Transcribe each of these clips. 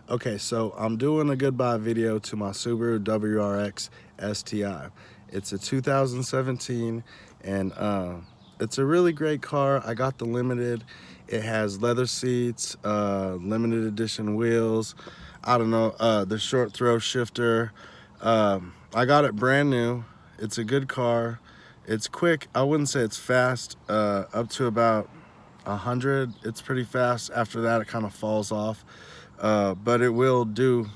Okay, so I'm doing a goodbye video to my Subaru WRX STI. It's a 2017, and it's a really great car. I got the limited. It has leather seats, limited edition wheels. I don't know, the short throw shifter. I got it brand new. It's a good car. It's quick. I wouldn't say it's fast. Up to about 100, it's pretty fast. After that, it kind of falls off. But it will do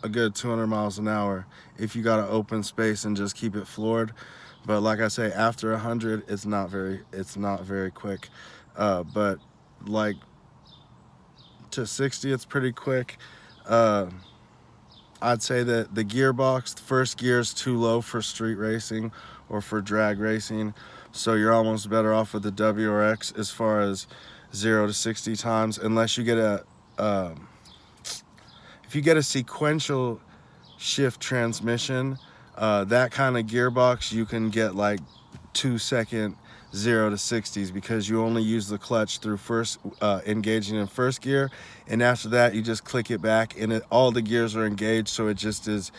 a good 200 miles an hour if you got an open space and just keep it floored. But like I say, after 100, it's not very quick. But like to 60, it's pretty quick. Uh, I'd say that the gearbox, the first gear is too low for street racing or for drag racing. So you're almost better off with the WRX as far as 0 to 60 times, unless you get um, if you get a sequential shift transmission, that kind of gearbox, you can get like 2 second 0 to 60s because you only use the clutch through first engaging in first gear, and after that you just click it back and all the gears are engaged, so it just is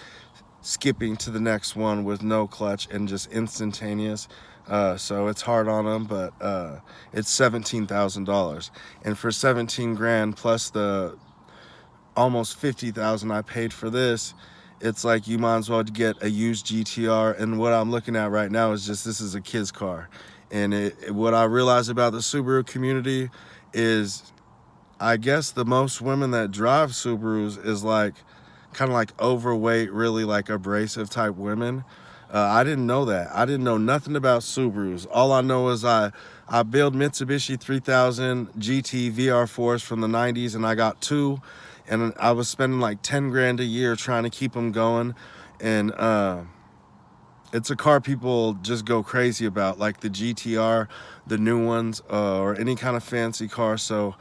skipping to the next one with no clutch and just instantaneous. So it's hard on them, but it's $17,000, and for 17 grand plus the almost 50,000 I paid for this, it's like you might as well get a used GTR. And what I'm looking at right now is just, this is a kid's car. And what I realize about the Subaru community is, I guess the most women that drive Subarus is like kind of like overweight, really like abrasive type women. I didn't know that. I didn't know nothing about Subarus. All I know is I build Mitsubishi 3000 GT VR4s from the 90s, and I got two, and I was spending like 10 grand a year trying to keep them going. And it's a car people just go crazy about, like the GTR, the new ones, or any kind of fancy car. So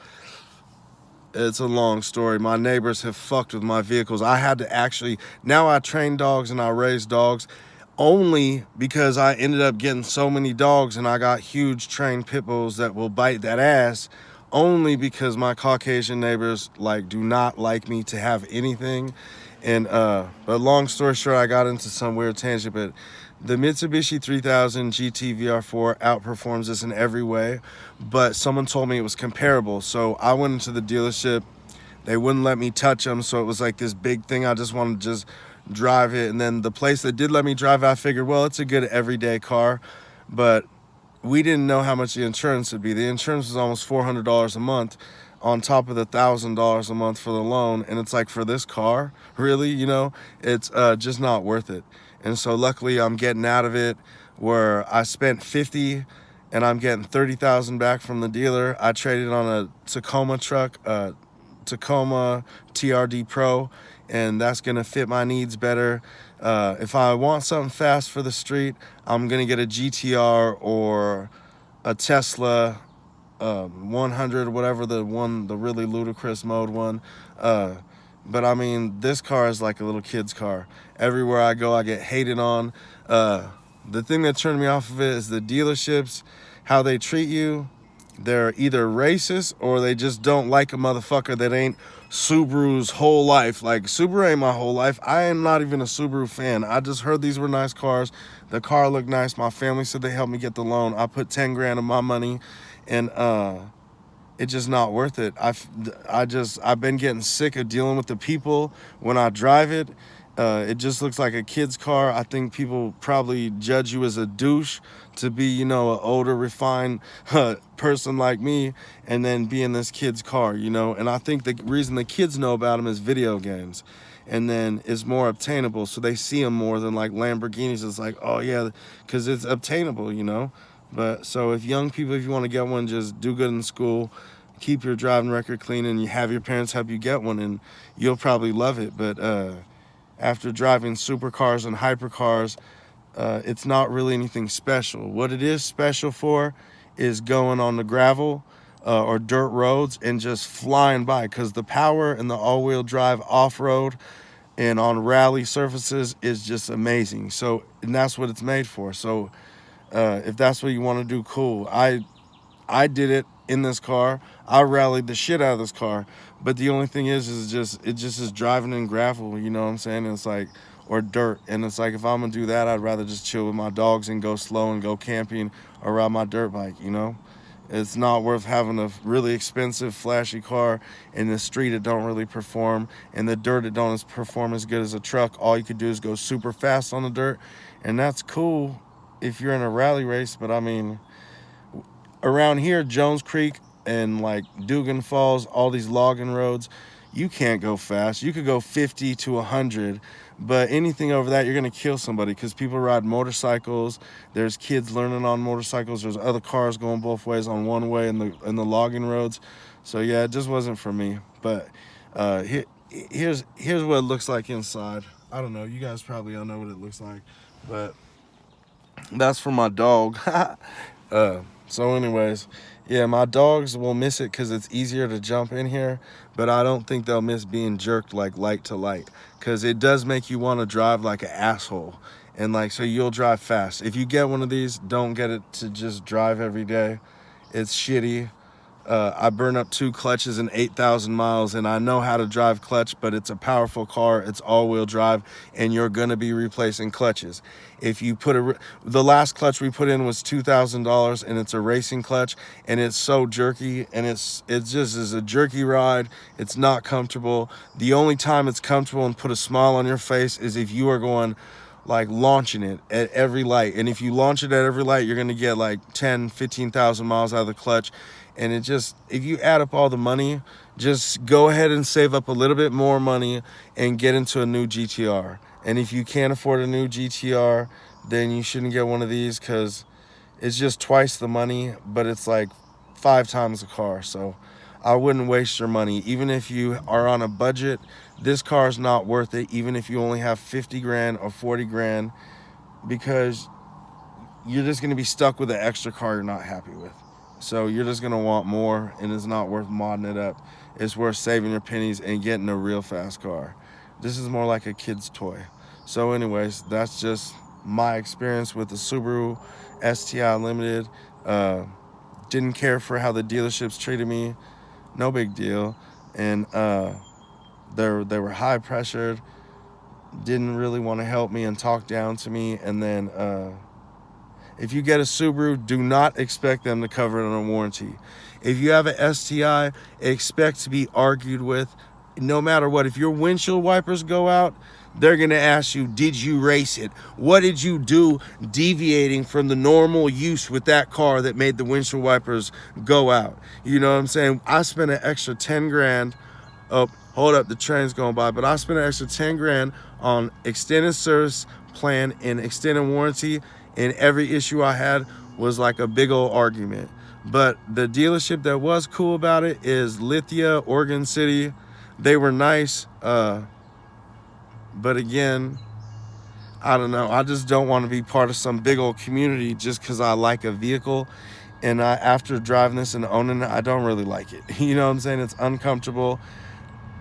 it's a long story. My neighbors have fucked with my vehicles. I had to actually, now I train dogs and I raise dogs only because I ended up getting so many dogs, and I got huge trained pit bulls that will bite that ass, only because my Caucasian neighbors like do not like me to have anything. And but long story short, I got into some weird tangent, but the Mitsubishi 3000 GT VR4 outperforms this in every way, but someone told me it was comparable. So I went into the dealership. They wouldn't let me touch them, so it was like this big thing. I just wanted to just drive it. And then the place that did let me drive it, I figured, well, it's a good everyday car. But we didn't know how much the insurance would be. The insurance was almost $400 a month on top of the $1,000 a month for the loan. And it's like, for this car, really, it's just not worth it. And so luckily I'm getting out of it, where I spent 50 and I'm getting 30,000 back from the dealer. I traded on a Tacoma truck, Tacoma TRD Pro, and that's gonna fit my needs better. If I want something fast for the street, I'm gonna get a GTR or a Tesla 100, whatever the really ludicrous mode one. But I mean, this car is like a little kid's car. Everywhere I go, I get hated on. The thing that turned me off of it is the dealerships, how they treat you. They're either racist or they just don't like a motherfucker that ain't Subaru's whole life. Like, Subaru ain't my whole life. I am not even a Subaru fan. I just heard these were nice cars. The car looked nice. My family said they helped me get the loan. I put 10 grand of my money, and it's just not worth it. I've been getting sick of dealing with the people when I drive it. It just looks like a kid's car. I think people probably judge you as a douche to be, an older, refined person like me, and then be in this kid's car, And I think the reason the kids know about them is video games, and then it's more obtainable, so they see them more than like Lamborghinis. It's like, oh yeah, because it's obtainable. But so if young people, if you want to get one, just do good in school, keep your driving record clean, and you have your parents help you get one, and you'll probably love it. But after driving supercars and hypercars, it's not really anything special. What it is special for is going on the gravel or dirt roads and just flying by, because the power and the all-wheel drive off-road and on rally surfaces is just amazing. So, and that's what it's made for. So if that's what you want to do, cool. I did it in this car. I rallied the shit out of this car. But the only thing is it just is driving in gravel, you know what I'm saying? And it's like, or dirt. And it's like, if I'm gonna do that, I'd rather just chill with my dogs and go slow and go camping or ride my dirt bike, you know? It's not worth having a really expensive, flashy car in the street that don't really perform, and the dirt that don't perform as good as a truck. All you could do is go super fast on the dirt, and that's cool if you're in a rally race. But I mean, around here, Jones Creek and like Dugan Falls, all these logging roads, you can't go fast. You could go 50 to 100, but anything over that, you're gonna kill somebody because people ride motorcycles. There's kids learning on motorcycles. There's other cars going both ways on one way in the logging roads. So yeah, it just wasn't for me. But here's what it looks like inside. I don't know. You guys probably don't know what it looks like, but that's for my dog. So anyways, yeah, my dogs will miss it because it's easier to jump in here, but I don't think they'll miss being jerked like light to light, because it does make you want to drive like an asshole. And like, so you'll drive fast. If you get one of these, don't get it to just drive every day. It's shitty. I burn up 2 clutches in 8,000 miles, and I know how to drive clutch, but it's a powerful car. It's all-wheel drive, and you're gonna be replacing clutches. If you put the last clutch we put in was $2,000, and it's a racing clutch, and it's so jerky, and it just is a jerky ride. It's not comfortable. The only time it's comfortable and put a smile on your face is if you are going like launching it at every light. And if you launch it at every light, you're gonna get like 10-15,000 miles out of the clutch. And it just, if you add up all the money, just go ahead and save up a little bit more money and get into a new GTR. And if you can't afford a new GTR, then you shouldn't get one of these, because it's just twice the money, but it's like 5 times the car. So I wouldn't waste your money. Even if you are on a budget, this car is not worth it, even if you only have 50 grand or 40 grand, because you're just gonna be stuck with an extra car you're not happy with. So you're just gonna want more, and it's not worth modding it up. It's worth saving your pennies and getting a real fast car. This is more like a kid's toy. So anyways, that's just my experience with the Subaru STI Limited. Didn't care for how the dealerships treated me. No big deal. And they were high pressured, didn't really want to help me and talk down to me. And then if you get a Subaru, do not expect them to cover it on a warranty. If you have an STI, expect to be argued with no matter what. If your windshield wipers go out, they're gonna ask you, did you race it? What did you do deviating from the normal use with that car that made the windshield wipers go out? You know what I'm saying? I spent an extra 10 grand. Oh, hold up, the train's going by. But I spent an extra 10 grand on extended service plan and extended warranty, and every issue I had was like a big old argument. But the dealership that was cool about it is Lithia, Oregon City. They were nice, but again, I don't know. I just don't want to be part of some big old community just because I like a vehicle. And after driving this and owning it, I don't really like it. You know what I'm saying? It's uncomfortable.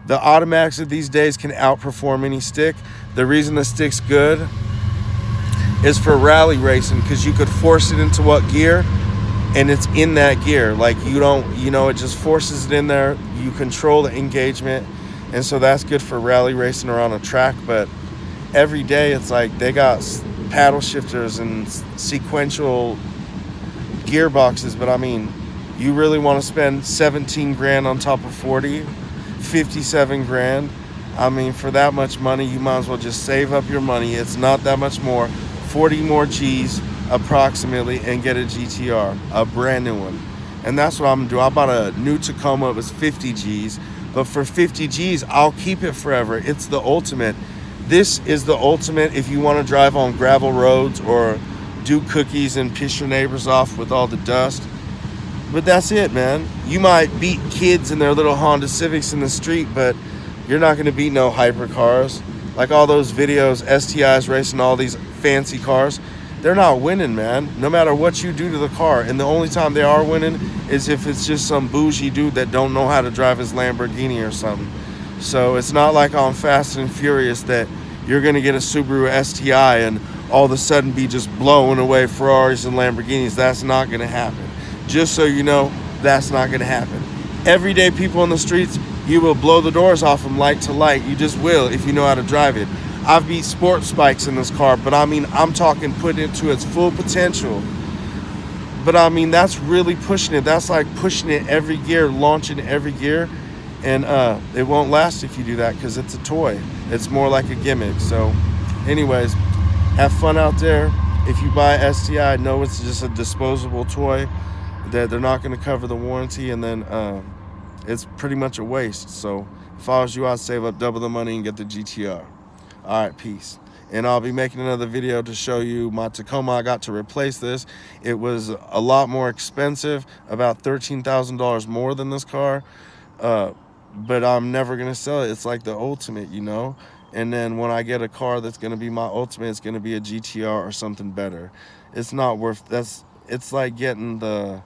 The automatics of these days can outperform any stick. The reason the stick's good is for rally racing, because you could force it into what gear, and it's in that gear. Like, you don't, you know, it just forces it in there. You control the engagement, and so that's good for rally racing or on a track. But every day it's like they got paddle shifters and sequential gearboxes. But I mean, you really want to spend 17 grand on top of 40, 57 grand? I mean, for that much money, you might as well just save up your money. It's not that much more. 40 more G's approximately, and get a GTR, a brand new one. And that's what I'm gonna do. I bought a new Tacoma. It was 50 G's, but for 50 G's, I'll keep it forever. It's the ultimate. This is the ultimate if you want to drive on gravel roads or do cookies and piss your neighbors off with all the dust. But that's it, man. You might beat kids in their little Honda Civics in the street, but you're not going to beat no hypercars. Like all those videos, STIs racing all these fancy cars, they're not winning, man. No matter what you do to the car. And the only time they are winning is if it's just some bougie dude that don't know how to drive his Lamborghini or something. So it's not like on Fast and Furious that you're going to get a Subaru STI and all of a sudden be just blowing away Ferraris and Lamborghinis. That's not going to happen. Just so you know, That's not gonna happen. Everyday people on the streets, you will blow the doors off them light to light. You just will if you know how to drive it. I've beat sport spikes in this car, but I mean, I'm talking putting it to its full potential. But I mean, that's really pushing it. That's like pushing it every gear, launching every gear. And it won't last if you do that because it's a toy. It's more like a gimmick. So anyways, have fun out there. If you buy STI, know it's just a disposable toy that they're not going to cover the warranty, and then it's pretty much a waste. So if I was you, I'd save up double the money and get the GTR. All right, peace. And I'll be making another video to show you my Tacoma. I got to replace this. It was a lot more expensive, about $13,000 more than this car. But I'm never gonna sell it. It's like the ultimate, you know. And then when I get a car that's gonna be my ultimate, it's gonna be a GTR or something better. It's not worth. It's like getting the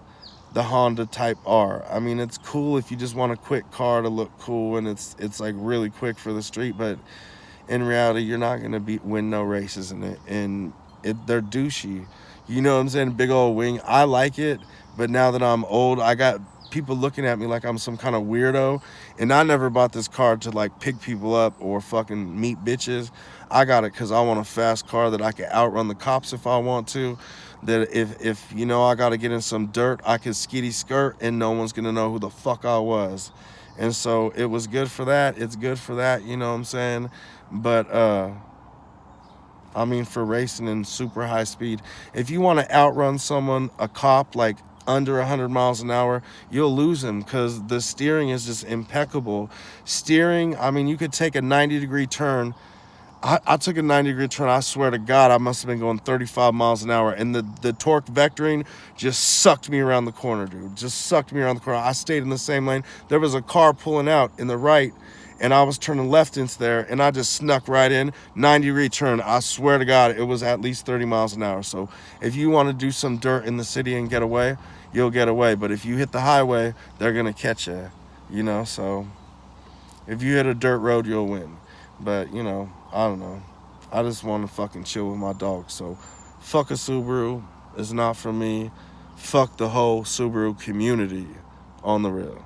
Honda Type R. I mean, it's cool if you just want a quick car to look cool, and it's like really quick for the street, but in reality, you're not gonna win no races in it, and they're douchey. You know what I'm saying? Big old wing. I like it, but now that I'm old, I got people looking at me like I'm some kind of weirdo, and I never bought this car to like pick people up or fucking meet bitches. I got it because I want a fast car that I can outrun the cops if I want to. That if you know I got to get in some dirt, I can skitty skirt and no one's gonna know who the fuck I was. And so it was good for that. It's good for that, you know what I'm saying? But I mean, for racing in super high speed, if you want to outrun someone, a cop, like under 100 miles an hour, you'll lose him because the steering is just impeccable. Steering, I mean, you could take a 90-degree turn. I took a 90-degree turn. I swear to God, I must have been going 35 miles an hour. And the torque vectoring just sucked me around the corner, dude. Just sucked me around the corner. I stayed in the same lane. There was a car pulling out in the right, and I was turning left into there, and I just snuck right in. 90-degree turn. I swear to God, it was at least 30 miles an hour. So if you want to do some dirt in the city and get away, you'll get away. But if you hit the highway, they're going to catch you, you know? So if you hit a dirt road, you'll win. But, you know, I don't know. I just want to fucking chill with my dog. So fuck a Subaru. It's not for me. Fuck the whole Subaru community on the real.